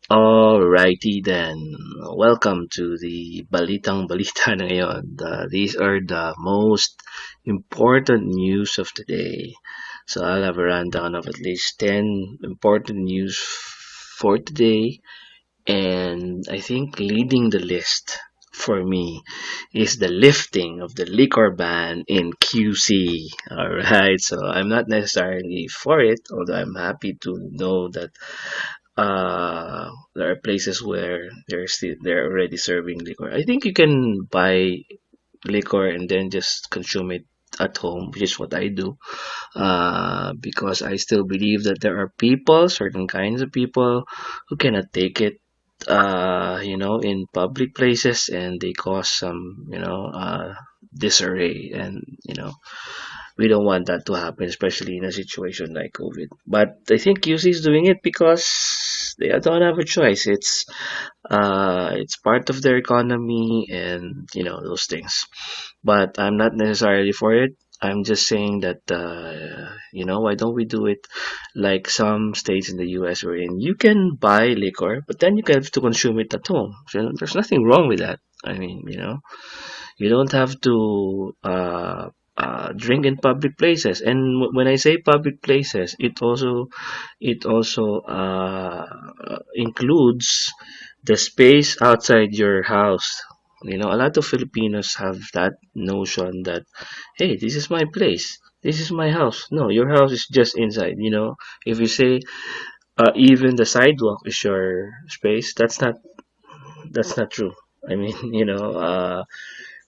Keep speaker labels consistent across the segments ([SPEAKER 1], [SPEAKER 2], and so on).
[SPEAKER 1] Alrighty then. Welcome to the Balitang-Balita Ngayon. These are the most important news of the day. So I'll have a rundown of at least 10 important news for today. And I think leading the list for me is the lifting of the liquor ban in QC. Alright, so I'm not necessarily for it, although I'm happy to know that there are places where they're already serving liquor. I think you can buy liquor and then just consume it at home, which is what I do. Because I still believe that there are people, certain kinds of people, who cannot take it. In public places, and they cause some, disarray, and we don't want that to happen, especially in a situation like COVID. But I think QC is doing it because they don't have a choice. It's part of their economy, and those things. But I'm not necessarily for it. I'm just saying that why don't we do it like some states in the U.S. wherein you can buy liquor, but then you have to consume it at home. So there's nothing wrong with that. I mean, you don't have to drink in public places. And when I say public places, it also includes the space outside your house. A lot of Filipinos have that notion that, hey, this is my place. This is my house. No, your house is just inside. If you say even the sidewalk is your space, that's not true. I mean,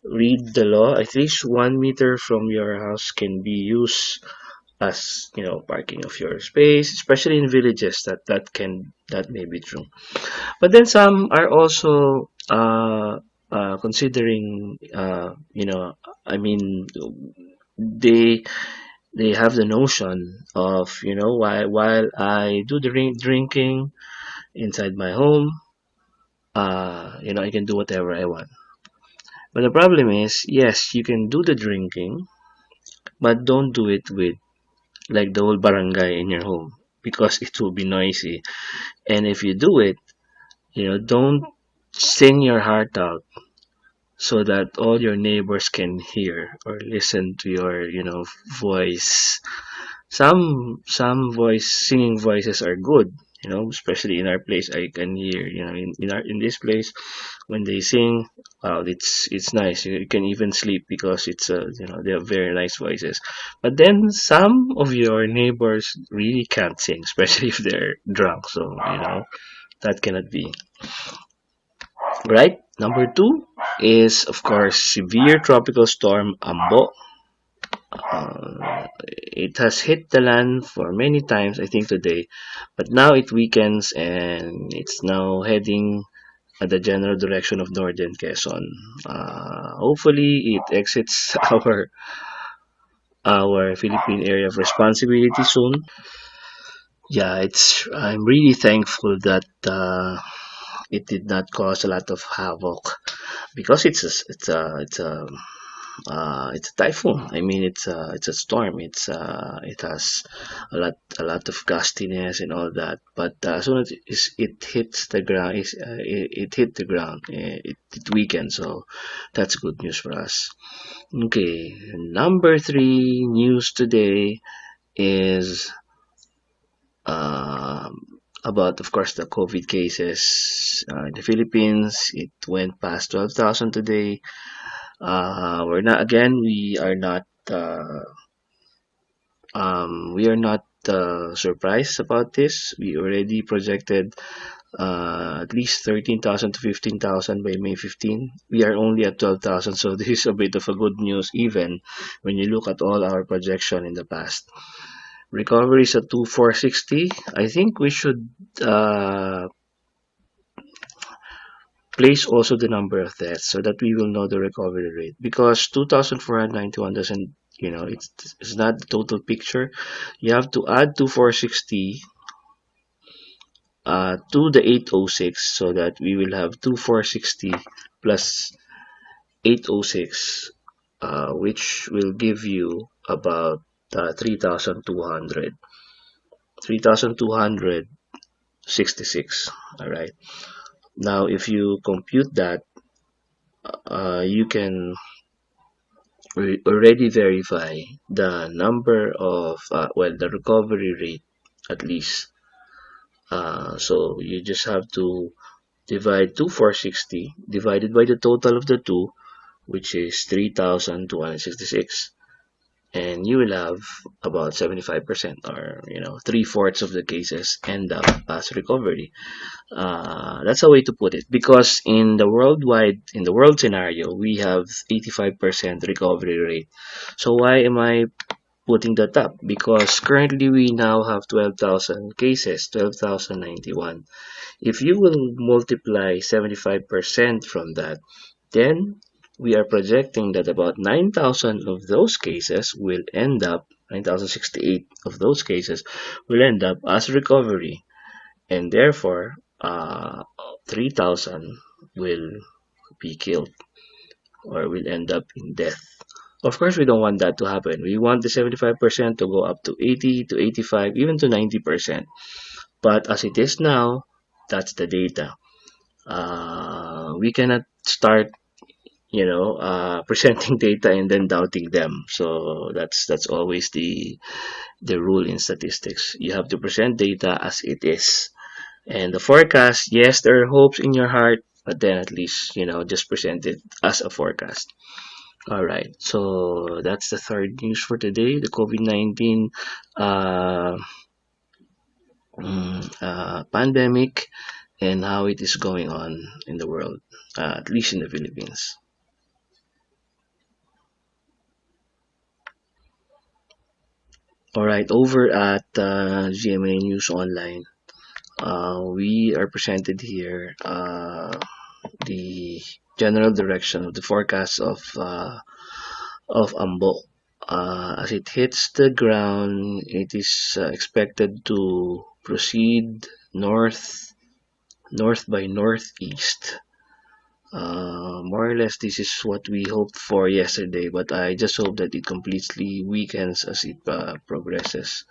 [SPEAKER 1] read the law. At least 1 meter from your house can be used as parking of your space, especially in villages. That may be true. But then some are also considering. I mean, they they have the notion of while I do the drinking inside my home, I can do whatever I want. But the problem is, yes, you can do the drinking, but don't do it with like the whole barangay in your home because it will be noisy. And if you do it, don't sing your heart out so that all your neighbors can hear or listen to your, voice. Some singing voices are good, especially in our place. I can hear, in this place when they sing. Wow, it's nice. You can even sleep because they have very nice voices. But then some of your neighbors really can't sing, especially if they're drunk. So that cannot be right. Number two is of course severe tropical storm Ambo. It has hit the land for many times, I think, today, but now it weakens and it's now heading at the general direction of northern Quezon. Hopefully, it exits our Philippine area of responsibility soon. Yeah, I'm really thankful that it did not cause a lot of havoc because it's a typhoon. I mean, it's a storm. It has a lot of gustiness and all that. But as soon as it hits the ground, it hit the ground. It weakened. So that's good news for us. Okay, number three news today is um, about, of course, the COVID cases in the Philippines. It went past 12,000 today. We're not again. We are not surprised about this. We already projected at least 13,000 to 15,000 by May 15. We are only at 12,000, so this is a bit of a good news even when you look at all our projection in the past. Recovery is at 2,460. I think we should place also the number of deaths so that we will know the recovery rate because 2,491 doesn't it's not the total picture. You have to add 2,460 to the 806 so that we will have 2,460 plus 806 which will give you about 3,200. 66. All right. Now, if you compute that, you can already verify the number of, well, the recovery rate at least. So you just have to divide 2460 divided by the total of the two, which is 3,266. And you will have about 75%, or three-fourths of the cases end up as recovery. That's a way to put it, because in the world scenario, we have 85% recovery rate. So why am I putting that up? Because currently we now have 12,000 cases, 12,091. If you will multiply 75% from that, then we are projecting that about 9,000 of those cases will end up, 9,068 of those cases will end up as recovery, and therefore 3,000 will be killed or will end up in death. Of course, we don't want that to happen. We want the 75% to go up to 80 to 85, even to 90%. But as it is now, that's the data. We cannot start, presenting data and then doubting them. So that's always the rule in statistics. You have to present data as it is. And the forecast, yes, there are hopes in your heart, but then at least, just present it as a forecast. All right, so that's the third news for today, the COVID-19 uh, pandemic and how it is going on in the world, at least in the Philippines. All right, over at GMA News Online, we are presented here the general direction of the forecast of Ambo. As it hits the ground, it is expected to proceed north by northeast. More or less, this is what we hoped for yesterday, but I just hope that it completely weakens as it progresses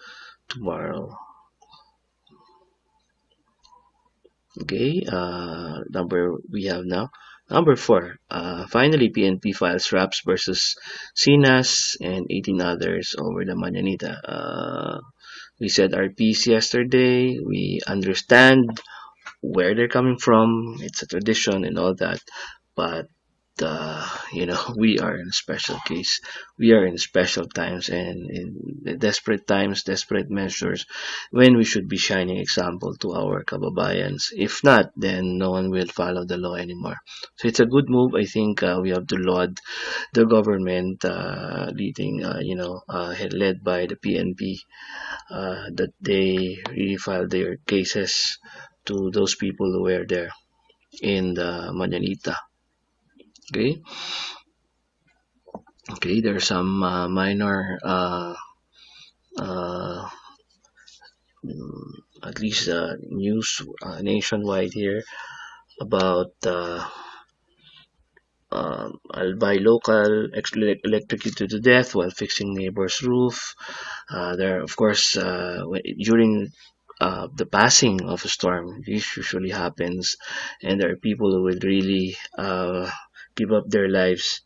[SPEAKER 1] tomorrow. Okay, number we have now. Number four, finally PNP files RAPS versus Sinas and 18 others over the Manyanita. We said our piece yesterday. We understand where they're coming from. It's a tradition and all that. But we are in a special case. We are in special times and in desperate times, desperate measures, when we should be shining example to our kababayans. If not, then no one will follow the law anymore. So it's a good move. I think we have to laud the government leading, led by the PNP, that they really filed their cases to those people who were there in the Manyanita. Okay. Okay, there's some minor, uh, at least news nationwide here about I'll buy local, electrocuted to death while fixing neighbor's roof. There, of course, during the passing of a storm, this usually happens, and there are people who will really give up their lives,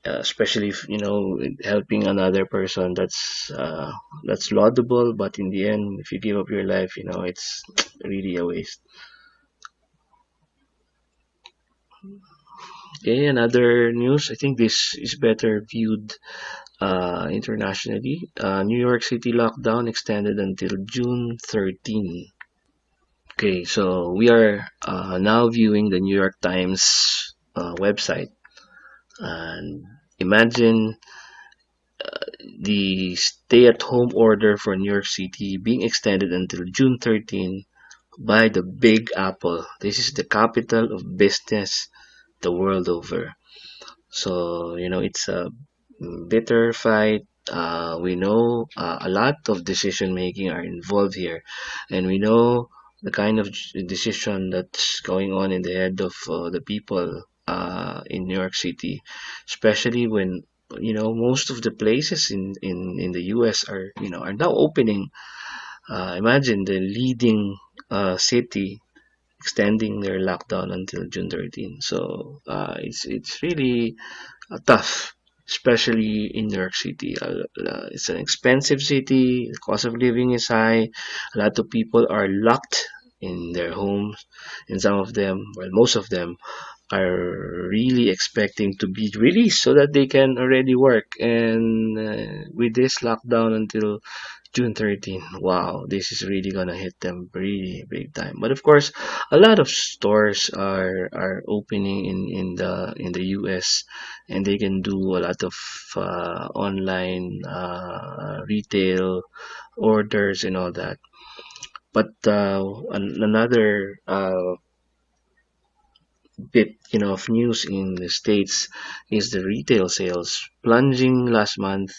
[SPEAKER 1] especially if helping another person. That's laudable, but in the end, if you give up your life, it's really a waste. Okay, another news. I think this is better viewed internationally. New York City lockdown extended until June 13. Okay, so we are now viewing the New York Times website, and imagine the stay-at-home order for New York City being extended until June 13 by the Big Apple. This is the capital of business the world over. So, it's a bitter fight. We know a lot of decision making are involved here, and we know the kind of decision that's going on in the head of the people in New York City, especially when most of the places in the U.S. are now opening. Imagine the leading city extending their lockdown until June 13. So it's really tough, especially in New York City. It's an expensive city. The cost of living is high. A lot of people are locked in their homes, and some of them, well, most of them, are really expecting to be released so that they can already work. And with this lockdown until June 13, wow, this is really gonna hit them really big time. But of course, a lot of stores are opening in the US, and they can do a lot of online retail orders and all that. But another bit, of news in the States is the retail sales plunging last month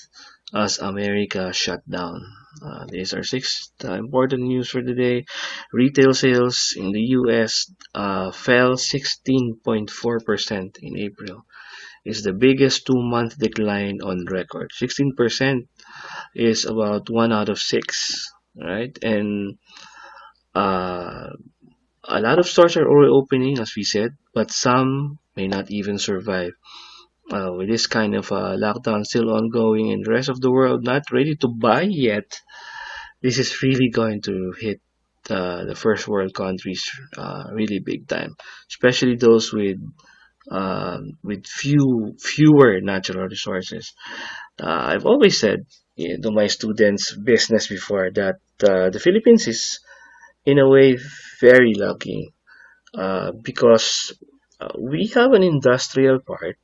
[SPEAKER 1] as America shut down. These are six important news for the day. Retail sales in the US fell 16.4% in April. It's the biggest 2-month decline on record. 16% is about 1 out of 6, right? And uh, a lot of stores are already opening, as we said, but some may not even survive. With this kind of lockdown still ongoing and the rest of the world not ready to buy yet, this is really going to hit the first world countries really big time, especially those with fewer natural resources. I've always said, to my students business before, that the Philippines is in a way very lucky because we have an industrial part,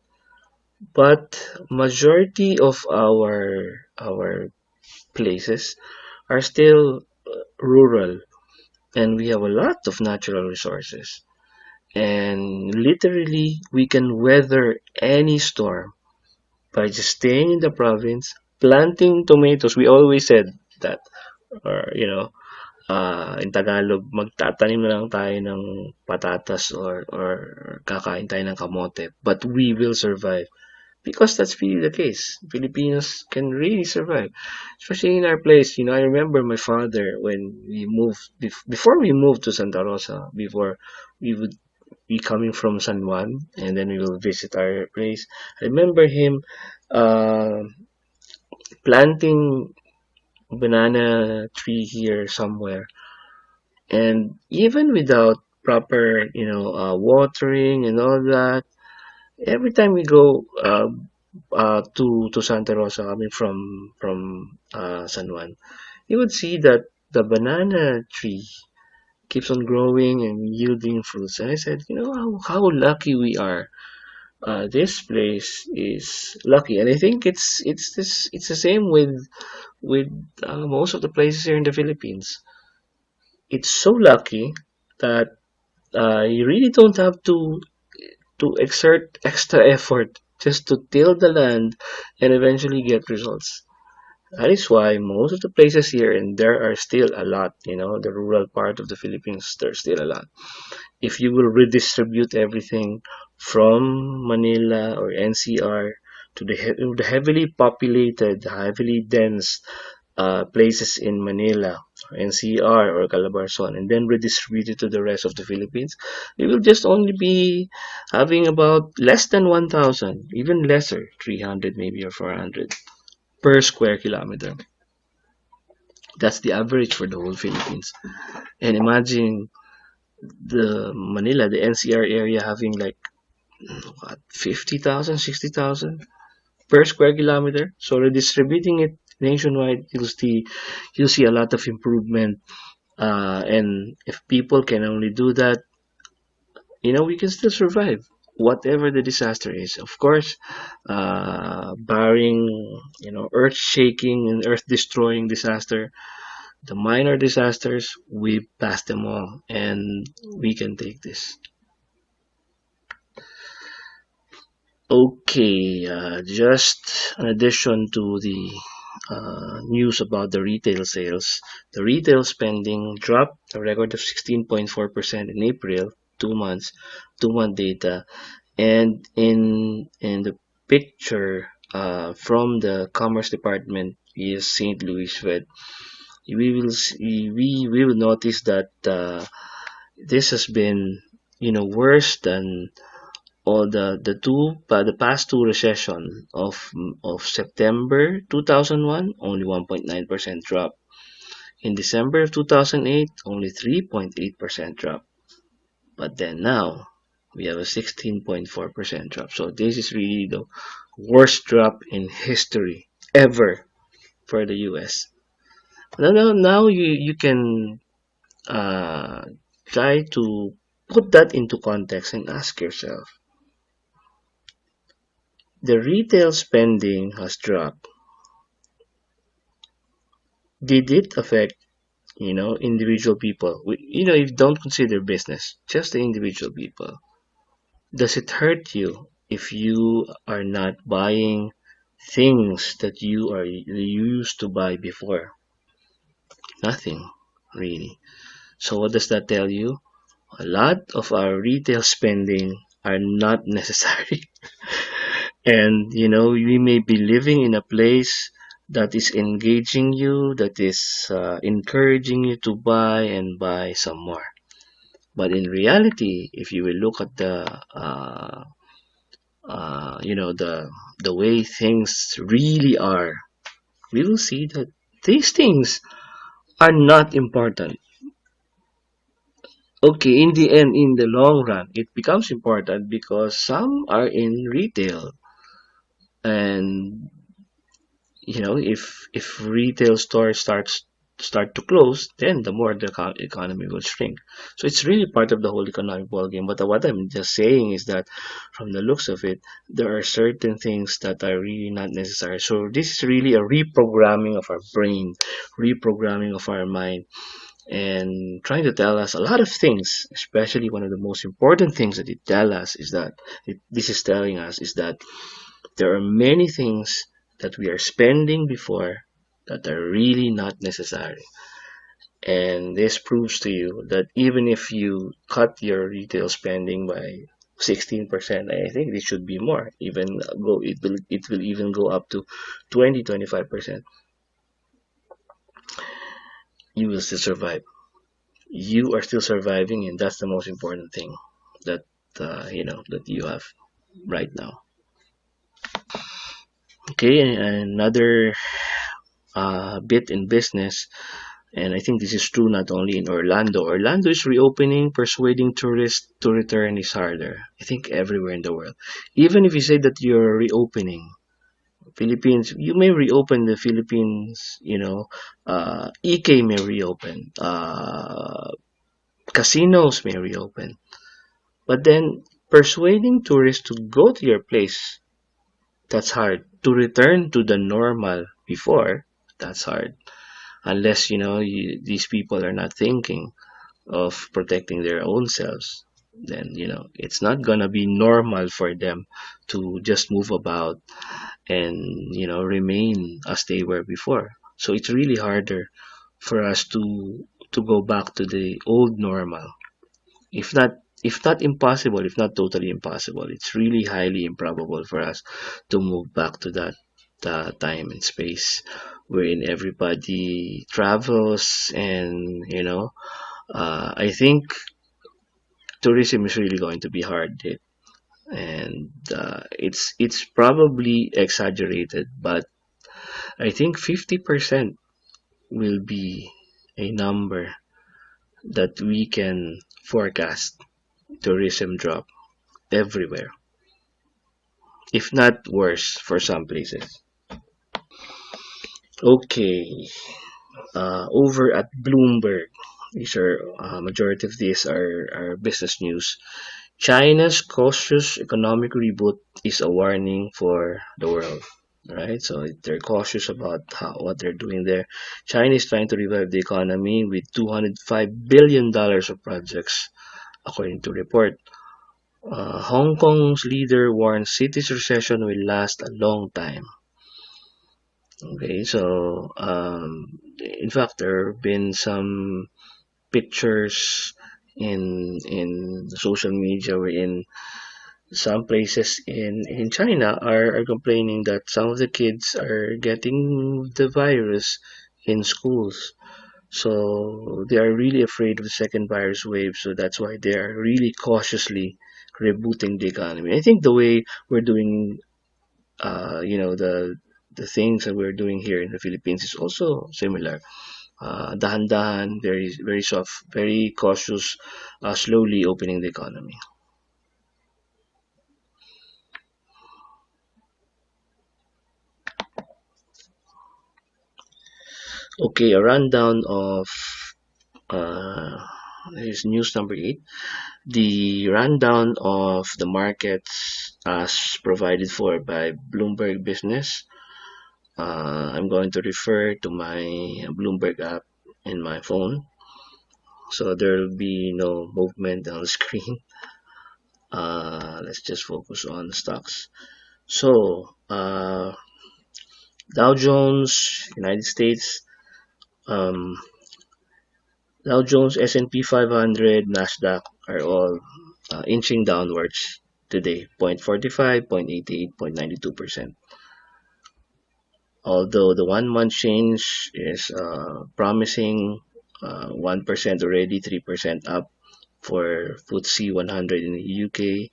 [SPEAKER 1] but majority of our places are still rural, and we have a lot of natural resources. And literally, we can weather any storm by just staying in the province, planting tomatoes. We always said that, or in Tagalog, magtatanim na lang tayo ng patatas or kakain tayo ng kamote, but we will survive. Because that's really the case. Filipinos can really survive, especially in our place. I remember my father when we moved before we moved to Santa Rosa. Before we would be coming from San Juan, and then we will visit our place. I remember him uh, planting banana tree here somewhere, and even without proper, watering and all that, every time we go to Santa Rosa coming from San Juan, you would see that the banana tree keeps on growing and yielding fruits. And I said, how lucky we are. This place is lucky, and I think it's the same with most of the places here in the Philippines. It's so lucky that you really don't have to exert extra effort just to till the land and eventually get results. That is why most of the places here, and there are still a lot, the rural part of the Philippines, there's still a lot. If you will redistribute everything from Manila or NCR to the heavily populated, heavily dense places in Manila, NCR, or Calabarzon, and then redistribute it to the rest of the Philippines, we will just only be having about less than 1,000, even lesser, 300 maybe or 400 per square kilometer. That's the average for the whole Philippines. And imagine the Manila, the NCR area having like what, 50,000, 60,000 per square kilometer. So redistributing it nationwide, you'll see a lot of improvement. And if people can only do that, we can still survive whatever the disaster is. Of course, barring earth shaking and earth destroying disaster, the minor disasters we pass them all, and we can take this. Okay, just in addition to the news about the retail sales, the retail spending dropped a record of 16.4% in April, 2 months, 2-month data, and in the picture from the Commerce Department is St. Louis Fed. we will notice that this has been, worse than all the past two recession of September 2001, only 1.9% drop. In December of 2008, only 3.8% drop. But then now we have a 16.4% drop. So this is really the worst drop in history ever for the US. Now you can uh, try to put that into context and ask yourself, the retail spending has dropped. Did it affect, individual people? You don't consider business, just the individual people. Does it hurt you if you are not buying things that you used to buy before? Nothing, really. So what does that tell you? A lot of our retail spending are not necessary. And we may be living in a place that is engaging you, that is encouraging you to buy and buy some more. But in reality, if you will look at the way things really are, we will see that these things are not important. Okay, in the end, in the long run, it becomes important because some are in retail, and if retail stores start to close, then the more the economy will shrink. So it's really part of the whole economic ballgame. But what I'm just saying is that from the looks of it, there are certain things that are really not necessary. So this is really a reprogramming of our brain, reprogramming of our mind, and trying to tell us a lot of things. Especially one of the most important things that it tell us is that this is telling us is that there are many things that we are spending before that are really not necessary. And this proves to you that even if you cut your retail spending by 16%, I think it should be more. Even go it will even go up to 20-25%. You will still survive. You are still surviving, and that's the most important thing that that you have right now. Okay, and another bit in business. And I think this is true not only in Orlando. Orlando is reopening, persuading tourists to return is harder. I think everywhere in the world. Even if you say that you're reopening, Philippines, you may reopen the Philippines, EK may reopen, casinos may reopen. But then persuading tourists to go to your place, that's hard. To return to the normal before, that's hard. Unless, these people are not thinking of protecting their own selves, then it's not gonna be normal for them to just move about and remain as they were before. So it's really harder for us to go back to the old normal. If not impossible, if not totally impossible, it's really highly improbable for us to move back to that time and space wherein everybody travels, and I think tourism is really going to be hard hit, and it's probably exaggerated, but I think 50% will be a number that we can forecast tourism drop everywhere, if not worse for some places. Okay, over at Bloomberg, these are majority of these are business news. China's cautious economic reboot is a warning for the world. Right, so they're cautious about what they're doing there. China is trying to revive the economy with $205 billion of projects, according to report. Hong Kong's leader warns city's recession will last a long time. Okay, so in fact, there have been some pictures in social media wherein some places in China are complaining that some of the kids are getting the virus in schools. So they are really afraid of the second virus wave. So that's why they are really cautiously rebooting the economy. I think the way we're doing, the things that we're doing here in the Philippines is also similar. Dahan-dahan, very very soft, very cautious, slowly opening the economy. Okay, a rundown of here's news number 8. The rundown of the markets as provided for by Bloomberg Business. I'm going to refer to my Bloomberg app in my phone, so there will be no movement on the screen. Let's just focus on stocks. So, Dow Jones, United States, um, Dow Jones, S&P 500, Nasdaq are all inching downwards today, 0.45, 0.88, 0.92%. Although the 1 month change is promising 1% already, 3% up for FTSE 100 in the UK.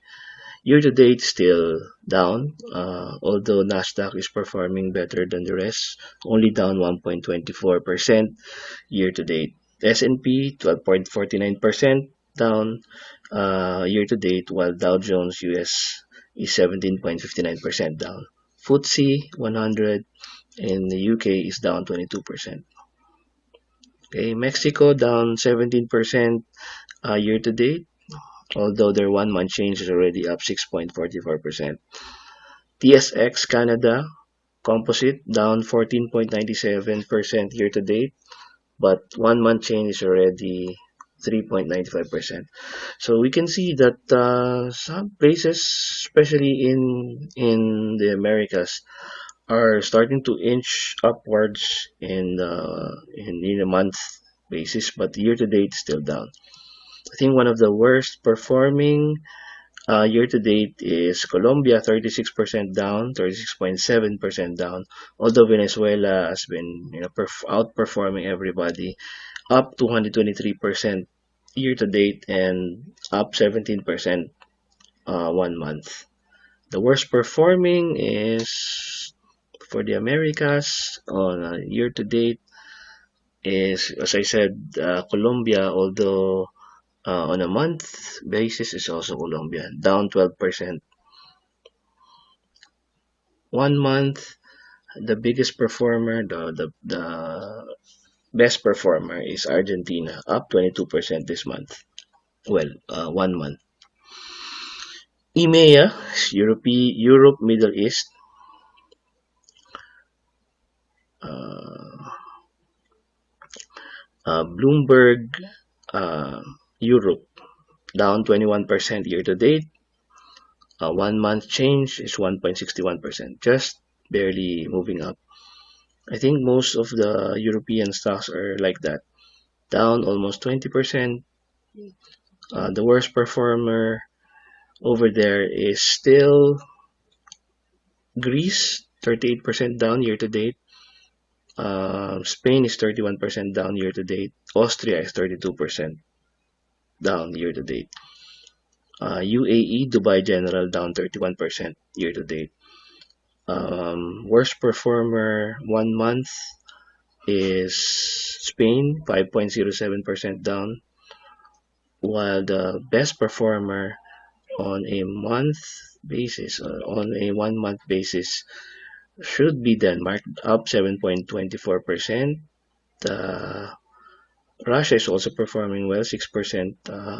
[SPEAKER 1] Year to date, still down, although Nasdaq is performing better than the rest, only down 1.24% year to date. S&P 12.49% down year to date, while Dow Jones US is 17.59% down. FTSE 100 in the UK is down 22%. Okay, Mexico down 17% year to date, although their 1 month change is already up 6.44%. TSX Canada Composite down 14.97% year to date, but 1 month change is already 3.95%. So we can see that some places, especially in the Americas, are starting to inch upwards in a month basis, but year to date still down. I think one of the worst performing year to date is Colombia, 36% down, 36.7% down. Although Venezuela has been outperforming everybody, up 223% year to date and up 17% 1 month. The worst performing is for the Americas on year to date is, as I said, Colombia, although on a month basis is also Colombia, down 12%. 1 month, the biggest performer, the best performer is Argentina, up 22% this month. Well, 1 month. EMEA, Europe, Middle East, uh, Bloomberg, uh, Europe, down 21% year to date. 1 month change is 1.61%, just barely moving up. I think most of the European stocks are like that, down almost 20%. The worst performer over there is still Greece, 38% down year to date. Spain is 31% down year to date. Austria is 32% down year to date. UAE, Dubai General down 31% year to date. Worst performer 1 month is Spain, 5.07% down, while the best performer on a month basis, on a 1 month basis, should be Denmark, up 7.24%. Russia is also performing well, 6%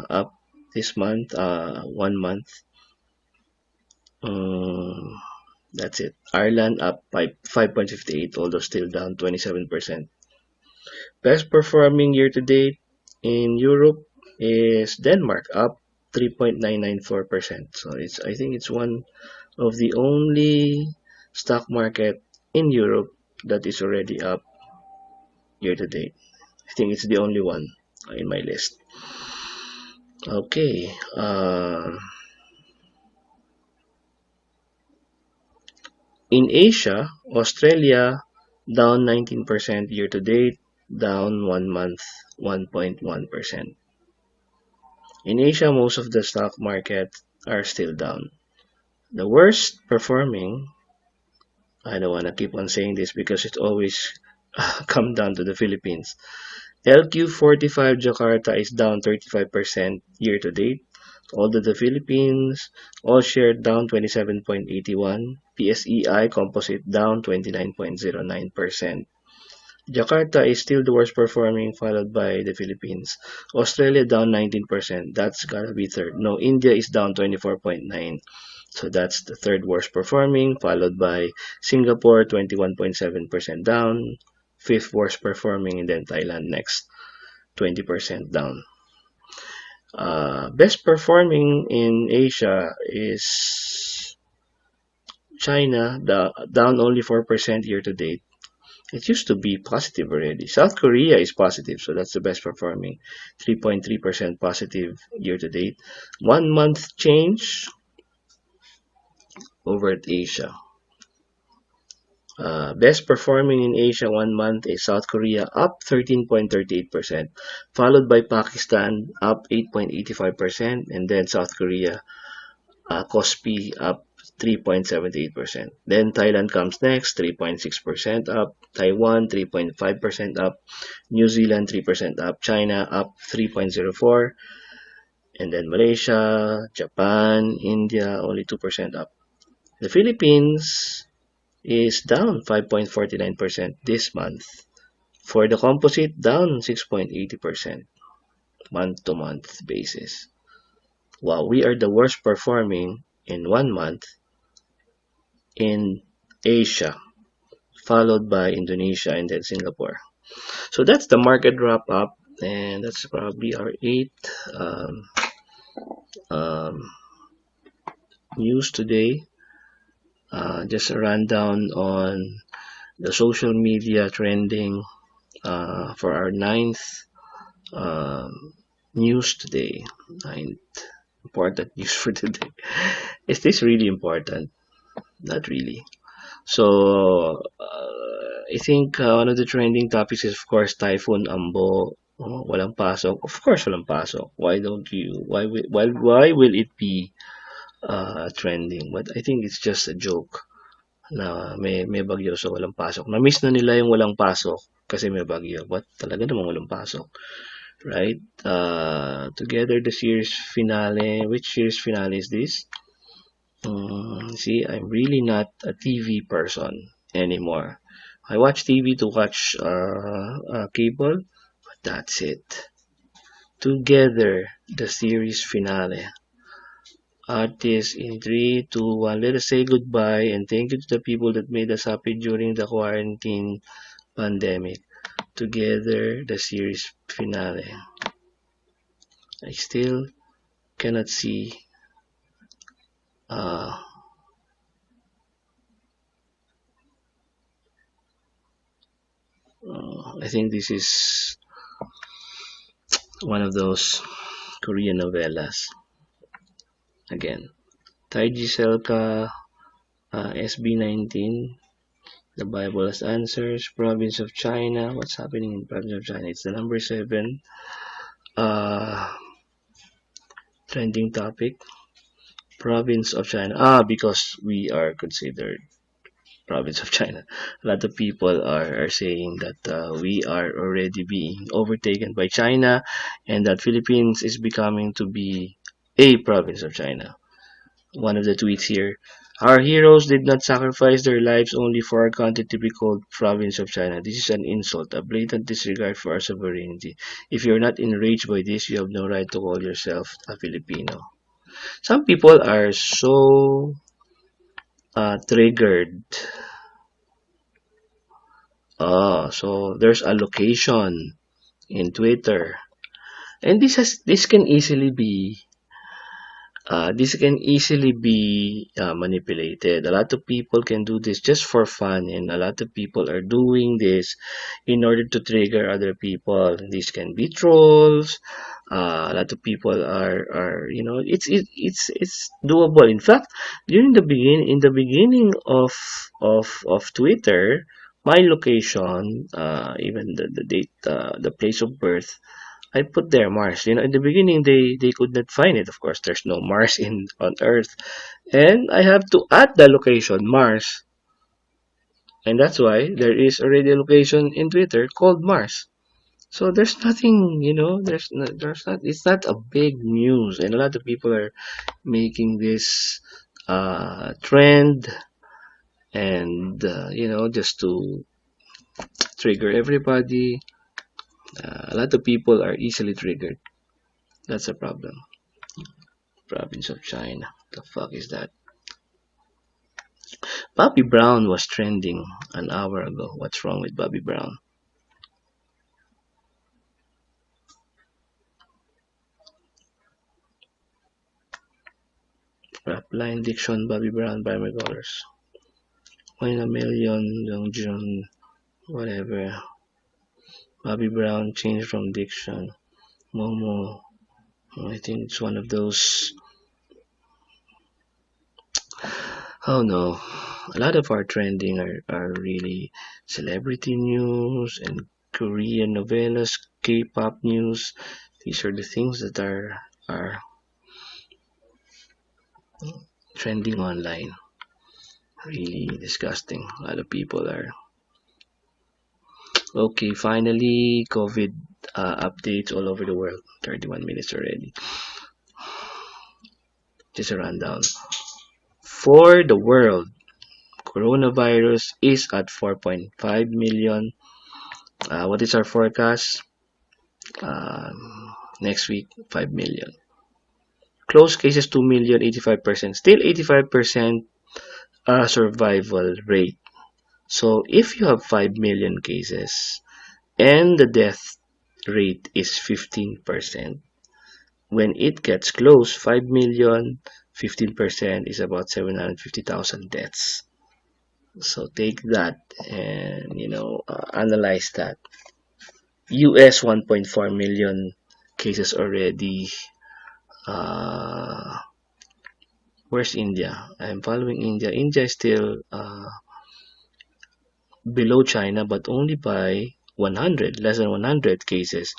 [SPEAKER 1] up this month, 1 month. Um, that's it. Ireland up by 5.58, although still down 27%. Best performing year to date in Europe is Denmark, up 3.994%. So I think it's one of the only stock market in Europe that is already up year to date. I think it's the only one in my list. Okay. In Asia, Australia down 19% year to date. down 1 month 1.1%. In Asia, most of the stock markets are still down. The worst performing, I don't want to keep on saying this because it always come down to the Philippines. LQ45 Jakarta is down 35% year to date. Although the Philippines all shared down 27.81, PSEI Composite down 29.09%. Jakarta is still the worst performing, followed by the Philippines. Australia down 19%. That's gotta be third. No, India is down 24.9. So that's the third worst performing, followed by Singapore 21.7% down, fifth worst performing, and then Thailand next 20% down. Best performing in Asia is China, down only 4% year to date. It used to be positive already. South Korea is positive, so that's the best performing. 3.3% positive year to date. 1 month change over at Asia. Best performing in Asia 1 month is South Korea, up 13.38%, followed by Pakistan, up 8.85%, and then South Korea, KOSPI, up 3.78%. Then Thailand comes next, 3.6% up. Taiwan, 3.5% up. New Zealand, 3% up. China, up 3.04%. And then Malaysia, Japan, India, only 2% up. The Philippines is down 5.49% this month. For the composite, down 6.80% month to month basis. Wow, we are the worst performing in 1 month in Asia, followed by Indonesia and then Singapore. So that's the market wrap up, and that's probably our eighth um, news today. Just a rundown on the social media trending for our ninth um, news today. Ninth important news for today. Is this really important? Not really. So, I think one of the trending topics is, of course, Typhoon Ambo. Oh, walang pasok. Of course, walang pasok. Why don't you? Why will it be trending? But I think it's just a joke na may bagyo so walang pasok. Na-miss na nila yung walang pasok kasi may bagyo. But talaga namang walang pasok. Right? Together the series finale. Which series finale is this? See, I'm really not a TV person anymore. I watch TV to watch cable, but that's it. Together, the series finale. Artists in 3, 2, 1. Let us say goodbye and thank you to the people that made us happy during the quarantine pandemic. Together, the series finale. I still cannot see uh, I think this is one of those Korean novellas. Again, Taiji Selka, SB19, The Bible has Answers, Province of China. What's happening in Province of China? It's the number 7 uh, trending topic. Province of China. Because we are considered province of China. A lot of people are saying that we are already being overtaken by China and that Philippines is becoming to be a province of China. One of the tweets here. Our heroes did not sacrifice their lives only for our country to be called province of China. This is an insult, a blatant disregard for our sovereignty. If you're not enraged by this, you have no right to call yourself a Filipino. Some people are so triggered. So there's a location in Twitter, and this can easily be manipulated. A lot of people can do this just for fun, and a lot of people are doing this in order to trigger other people. This can be trolls. A lot of people are it's doable. In fact, in the beginning of Twitter, my location, even the date, the place of birth, I put there Mars. In the beginning they could not find it. Of course, there's no Mars in on Earth, and I have to add the location Mars, and that's why there is already a location in Twitter called Mars. So there's nothing, there's not. It's not a big news, and a lot of people are making this trend, and just to trigger everybody. A lot of people are easily triggered. That's a problem. Province of China. The fuck is that? Bobby Brown was trending an hour ago. What's wrong with Bobby Brown? Rap line diction, Bobby Brown, by my colors. Win a million, Young June, whatever. Bobby Brown changed from diction. Momo, I think it's one of those. Oh no. A lot of our trending are really celebrity news and Korean novellas, K-pop news. These are the things that are trending online. Really disgusting. A lot of people are. Okay, finally, COVID updates all over the world. 31 minutes already. Just a rundown. For the world, coronavirus is at 4.5 million. What is our forecast? Next week, 5 million. Closed cases, 2 million, 85%. Still 85% survival rate. So if you have 5 million cases and the death rate is 15%, when it gets close, 5 million, 15% is about 750,000 deaths. So take that and analyze that. US 1.4 million cases already. Uh, where's India? I'm following India. India is still below China, but only by 100, less than 100 cases.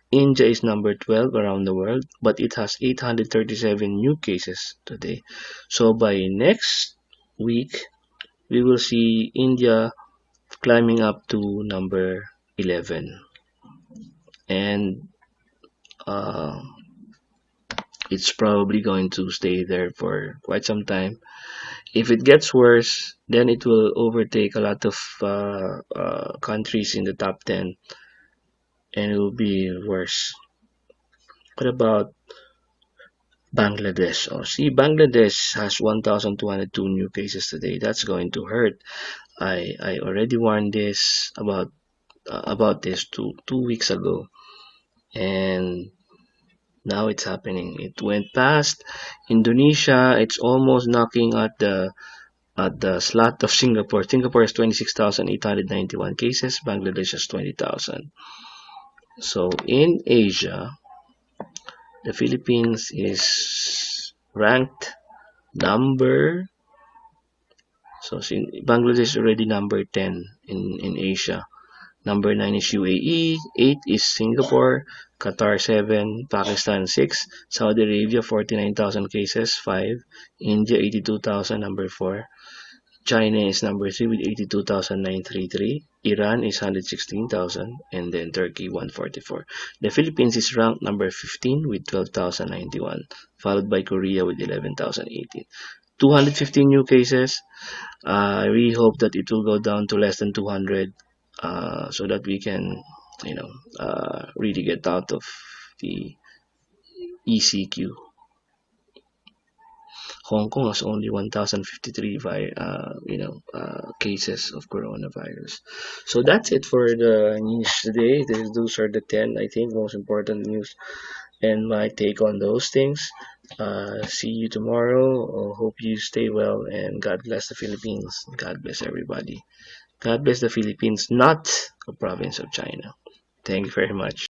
[SPEAKER 1] India is number 12 around the world, but it has 837 new cases today. So by next week, we will see India climbing up to number 11. And uh, it's probably going to stay there for quite some time. If it gets worse, then it will overtake a lot of countries in the top 10 and it will be worse. What about Bangladesh? Oh, see, Bangladesh has 1,202 new cases today. That's going to hurt. I already warned this about this two weeks ago, and now it's happening. It went past Indonesia. It's almost knocking at the slot of Singapore. Singapore has 26,891 cases. Bangladesh has 20,000. So in Asia, the Philippines is ranked number. So Bangladesh is already number 10 in Asia. Number 9 is UAE, 8 is Singapore, Qatar 7, Pakistan 6, Saudi Arabia 49,000 cases 5, India 82,000 number 4, China is number 3 with 82,933, Iran is 116,000, and then Turkey 144. The Philippines is ranked number 15 with 12,091, followed by Korea with 11,018. 215 new cases. I really hope that it will go down to less than 200 so that we can, really get out of the ECQ. Hong Kong has only 1,053 cases of coronavirus. So that's it for the news today. Those are the 10, I think, most important news and my take on those things. See you tomorrow. Hope you stay well and God bless the Philippines. God bless everybody. God bless the Philippines, not a province of China. Thank you very much.